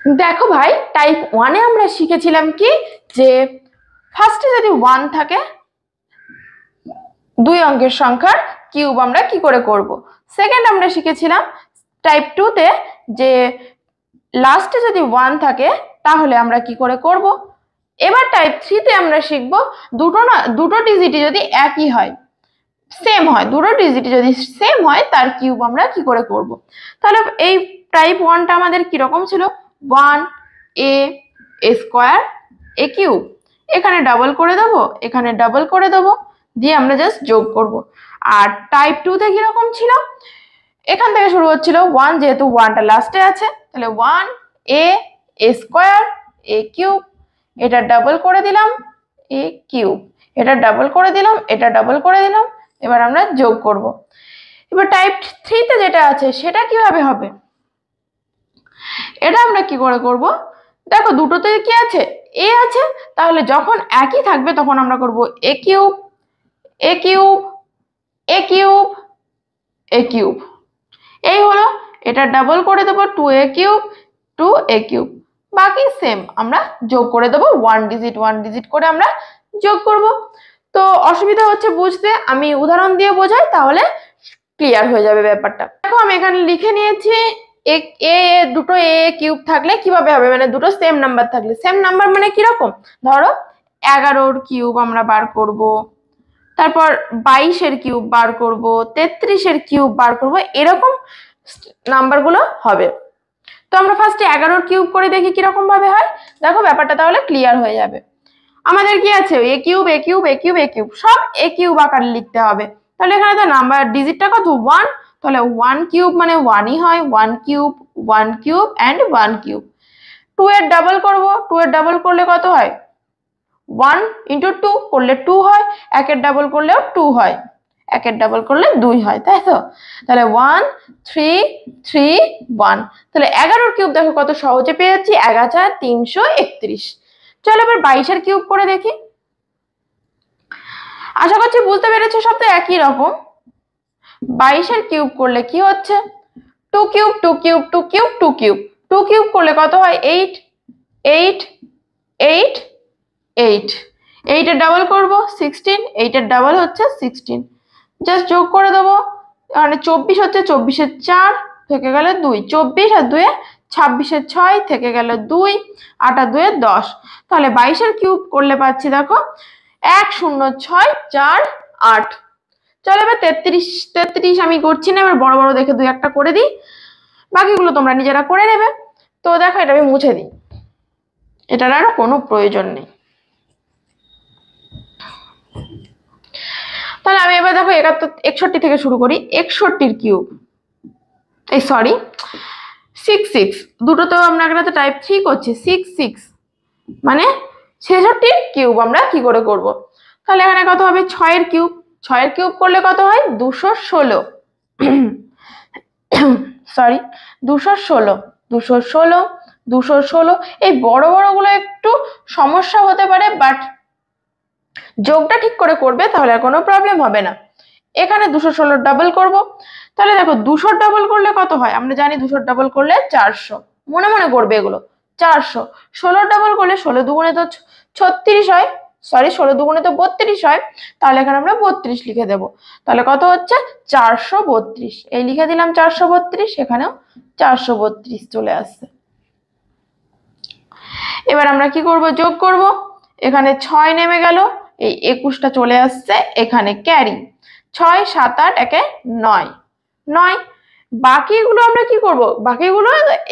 দেখো ভাই, টাইপ 1 এ আমরা শিখেছিলাম কি, যে ফার্স্টে যদি 1 থাকে, দুই অঙ্কের সংখ্যার কিউব আমরা কি করে করব। সেকেন্ড আমরা শিখেছিলাম টাইপ 2 তে যে লাস্টে যদি 1 থাকে তাহলে আমরা কি করে করব। এবার টাইপ 3 তে আমরা শিখব দুটো ডিজিটই যদি একই হয়, সেম হয়, দুটো ডিজিটই যদি সেম হয় তার কিউব আমরা কি করে করব। তাহলে এই টাইপ 1 টা আমাদের কি রকম ছিল, 1 a স্কয়ার a কিউব, এখানে ডাবল করে দেব, এখানে ডাবল করে দেব, দিয়ে আমরা জাস্ট যোগ করব। আর টাইপ 2 তে কি রকম ছিল, এখান থেকে শুরু হচ্ছিল 1, যেহেতু 1 টা লাস্টে আছে, তাহলে 1 a স্কয়ার a কিউব, এটা ডাবল করে দিলাম a কিউব, এটা ডাবল করে দিলাম, এটা ডাবল করে দিলাম, এবার আমরা যোগ করব। এবার টাইপ 3 তে যেটা আছে সেটা কিভাবে হবে, এটা আমরা কি করে করব। দেখো দুটোতে কি আছে, a আছে, তাহলে যখন একই থাকবে তখন আমরা করব a cube a cube a cube a cube, এই হলো। এটা ডাবল করে দেব 2a কিউব 2a কিউব, বাকি সেম আমরা যোগ করে দেব, 1 ডিজিট করে আমরা যোগ করব। তো অসুবিধা হচ্ছে বুঝতে, আমি উদাহরণ দিয়ে বোঝাই তাহলে ক্লিয়ার হয়ে যাবে ব্যাপারটা। দেখো আমি এখানে লিখে নিয়েছি, দুটো এ কিউব থাকলে কিভাবে হবে, মানে দুটো সেম নাম্বার থাকলে। সেম নাম্বার মানে কিরকম, ধরো 11 কিউব আমরা বার করব, তারপর 22 কিউব বার করব, 33 কিউব বার করব, এরকম নাম্বারগুলো হবে। তো আমরা ফার্স্টে 11 কিউব করে দেখি কিরকম ভাবে হয়। দেখো ব্যাপারটা তাহলে ক্লিয়ার হয়ে যাবে। আমাদের কি আছে, এ কিউব এ কিউব এ কিউব এ কিউব, সব এ কিউব আকারে লিখতে হবে। তাহলে এখানে তো নাম্বার ডিজিটটা কত, 1, তাহলে 1 কিউব মানে 1ই হয়, 1 কিউব এন্ড 1 কিউব। 2 এর ডাবল করব, 2 এর ডাবল করলে কত হয়, 1 × 2 করলে 2 হয়, 1 এর ডাবল করলেও 2 হয়, 1 এর ডাবল করলে 2 হয়, তাই তো। তাহলে 1 3 3 1, তাহলে 11 কিউব দেখো কত সহজে পেয়ে যাচ্ছি, 1331। চলো এবার 22 কিউব করে দেখি। আশা করছি বুঝতে পেরেছো, সব তো একই রকম। 22 কিউব করলে কি হচ্ছে, 2 cube 2 cube 2 cube 2 cube, 2 cube করলে কত হয়, 8 8 8 8, 8 এর ডাবল করব 16, 8 এর ডাবল হচ্ছে 16, জাস্ট যোগ করে দেবো। মানে 24 হচ্ছে, 24 এর 4 থেকে গেল 2, 24 আর 2 26 এর 6 থেকে গেল 2, 8 আর 2 10। তাহলে 22 কিউব করলে পাচ্ছি দেখো 106448। চলো এবার 33 আমি করছি না, এবার বড় বড় দেখে 2-1টা করে দিই, বাকিগুলো তোমরা নিজেরা করে নেবে। তো দেখো এটা আমি মুছে দিই, এটার আর কোনো প্রয়োজন নেই। তাহলে আমি এবার দেখো 61 থেকে শুরু করি। 61 কিউব, এই সরি 66, দুটোতেও আমরা একটা টাইপ 3 করছি, 66 মানে 66 কিউব আমরা কি করে করব। তাহলে এখানে কত হবে, 6 কিউব, 6 কিউব করলে কত হয়, 216, সরি 216 216 216। এই বড় বড় গুলো একটু সমস্যা হতে পারে, বাট যোগটা ঠিক করে করবে তাহলে আর কোনো প্রবলেম হবে না। এখানে 216 ডাবল করব, তাহলে দেখো 200 ডাবল করলে কত হয়, আমরা জানি 200 ডাবল করলে 400, মনে মনে করবে এগুলো, 400। 16 ডাবল করলে 16 দুগুণে তো 36 হয়, সরি 16 দুগুণে তো 32 হয়, তাহলে এখানে আমরা 32 লিখে দেব। তাহলে কত হচ্ছে, 432, এই লিখে দিলাম 432, এখানেও 432 চলে আসছে। এবার আমরা কি করব, যোগ করব। এখানে 6 নেমে গেল, এই 21টা চলে আসছে, এখানে ক্যারি 6 7 8 একে 9 9। বাকিগুলো আমরা কি করব, বাকিগুলো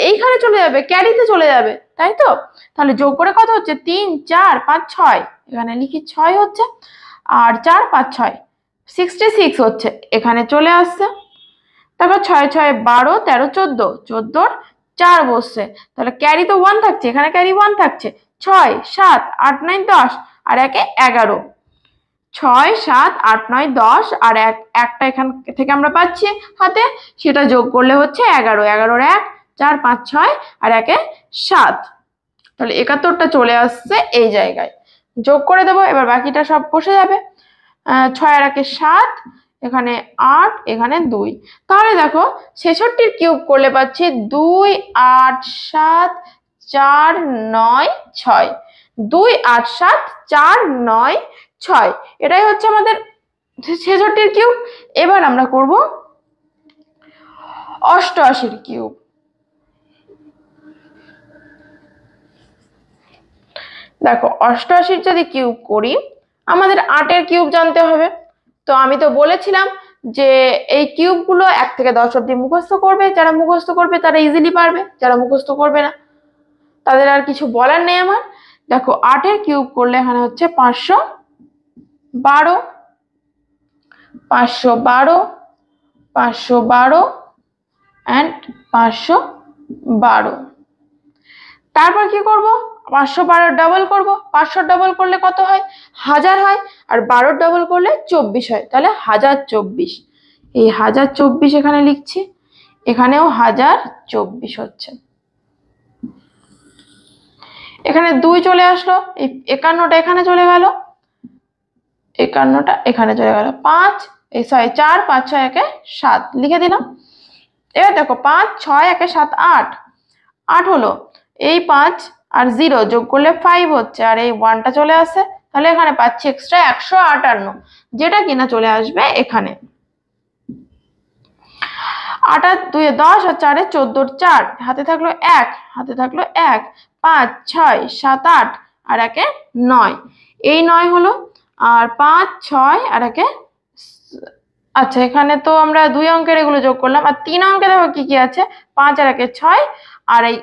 এইখানে চলে যাবে, ক্যারিতে চলে যাবে, তাই তো। তাহলে যোগ করে কত হচ্ছে, 3 4 5 6, এখানে লিখি 6 হচ্ছে, আর 4 5 6 66 হচ্ছে, এখানে চলে আসছে। তারপর 6 6 12 13 14, 14 4 বসছে, তাহলে ক্যারি তো 1 থাকছে, এখানে ক্যারি 1 থাকছে, 6 7 8 9 10, আর একে 11, 6 7 8 9 10, আর একটা এখান থেকে আমরা পাচ্ছি হাতে, সেটা যোগ করলে হচ্ছে 11, 11 1 4 5 6, আর একে 7, তাহলে 71টা চলে আসছে এই জায়গায়, যোগ করে দেবো। এবার বাকিটা সব বসে যাবে, 6 আর 1 7, এখানে 8, এখানে 2। তাহলে দেখো 66 কিউব করলে পাচ্ছি 2 8 7 4 9 6, 2 8 7 4 9 6, এটাই হচ্ছে আমাদের 66 কিউব। এবার আমরা করব 88 কিউব। দেখো 88 যদি কিউব করি আমাদের 8 এর কিউব জানতে হবে। তো আমি তো বলেছিলাম যে এই কিউবগুলো 1 থেকে 10 অবধি মুখস্থ করবে, যারা মুখস্থ করবে তারা ইজিলি পারবে, যারা মুখস্থ করবে না তাদের আর কিছু বলার নেই আমার। দেখো 8 এর কিউব করলে এখানে হচ্ছে 512, 512, 512 and 512। তারপর কি করব, 512 ডাবল করব, 500 ডাবল করলে কত হয় 1000 হয়, আর 12 ডাবল করলে 24 হয়, তাহলে 1024। এই 1024 এখানে লিখছি, এখানেও 1024 হচ্ছে। এখানে 2 চলে আসলো, এই 51টা এখানে চলে গেল, 51টা এখানে চলে গেল, 5 এই 4 5 6 1 7 লিখে দিলাম। এবার দেখো 5 6 1 7 8, 8 হলো, এই 5 আর 0 যোগ করলে 5 হচ্ছে, আর এই 1টা চলে আসে, তাহলে এখানে পাচ্ছি এক্সট্রা 158, যেটা কিনা চলে আসবে এখানে। 8 আর 2 10 আর 4 14, 4 হাতে থাকলো 1, হাতে থাকলো 1, 5 6 7 8 আর 1 9, এই 9 হলো, আর 5 6 আর 1 আচ্ছা এখানে তো আমরা 2 অঙ্কের এগুলো যোগ করলাম, আর 3 অঙ্কে দেখো কি কি আছে, 5 আর 1 6, আর এই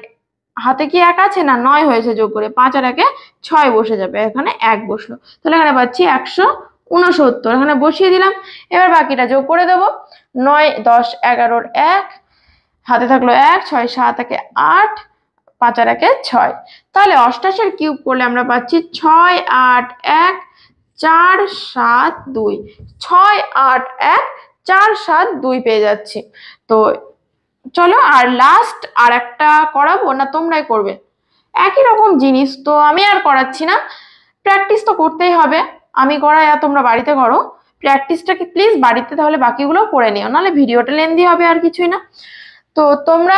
হাতে কি 1 আছে না 9 হয়েছে, যোগ করে 5 আর 1 6 বসে যাবে, এখানে 1 বসলো, তাহলে এখানে পাচ্ছি 169, এখানে বসিয়ে দিলাম। এবার বাকিটা যোগ করে দেবো, 9 10 11 1, হাতে থাকলো 1 6 7 1 8, 5 আর 1 6, তাহলে 88 এর কিউব করলে আমরা পাচ্ছি 6 8 1 4 7 2, 6 8 1 4 7 2 পেয়ে যাচ্ছি। তো চলো আর লাস্ট আর একটা করাবো না তোমরাই করবে, একই রকম জিনিস, তো আমি আর করাচ্ছি না, প্র্যাকটিস তো করতেই হবে, আমি করাই আর তোমরা বাড়িতে করো, প্র্যাকটিসটাকে প্লিজ বাড়িতে তাহলে বাকিগুলো করে নিও, নাহলে ভিডিওটা লেন্দি হবে আর কিছুই না। তো তোমরা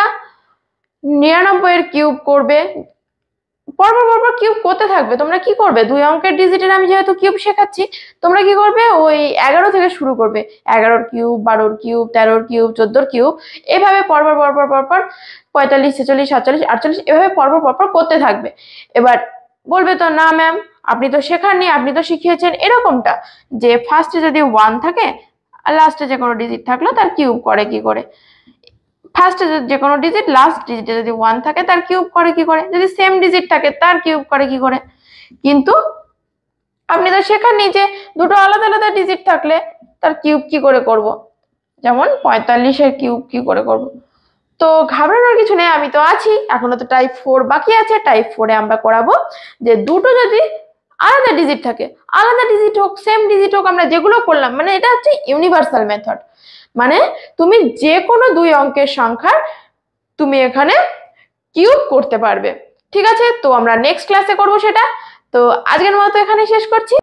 99 এর কিউব করবে, পরপর পরপর কিউব করতে থাকবে। তোমরা কি করবে, 2 অঙ্কের ডিজিটের আমি যেহেতু কিউব শেখাচ্ছি, তোমরা কি করবে ওই 11 থেকে শুরু করবে, 11 কিউব 12 কিউব 13 কিউব 14 কিউব, এভাবে পরপর পরপর পরপর 45 46 47 48 এভাবে পরপর পরপর করতে থাকবে। এবার বলবে তো না ম্যাম আপনি তো শেখাননি, আপনি তো শিখিয়েছেন এরকমটা, যে ফার্স্টে যদি 1 থাকে আর লাস্টে যে কোনো ডিজিট থাকলো তার কিউব করে কি করে, ফার্স্টে যে কোনো ডিজিট লাস্ট ডিজিটে যদি 1 থাকে তার কিউব করে কি করে, যদি সেম ডিজিট থাকে তার কিউব করে কি করে। কিন্তু আপনি তো শেখাননি যে দুটো আলাদা আলাদা ডিজিট থাকলে তার কিউব কি করে করব, যেমন 45 এর কিউব কি করে করব। তো ঘাবড়ানোর কিছু নেই, আমি তো আছি, এখনো তো টাইপ 4 বাকি আছে, টাইপ 4 এ আমরা করাবো যে দুটো যদি আলাদা ডিজিট থাকে, আলাদা ডিজিট হোক সেম ডিজিট হোক, আমরা যেগুলো করলাম মানে এটা হচ্ছে ইউনিভার্সাল মেথড, মানে তুমি যে কোনো 2 অঙ্কের সংখ্যার তুমি এখানে কিউব করতে পারবে। ঠিক আছে, তো আমরা নেক্সট ক্লাসে করবো সেটা। তো আজকের মতো এখানে শেষ করছি।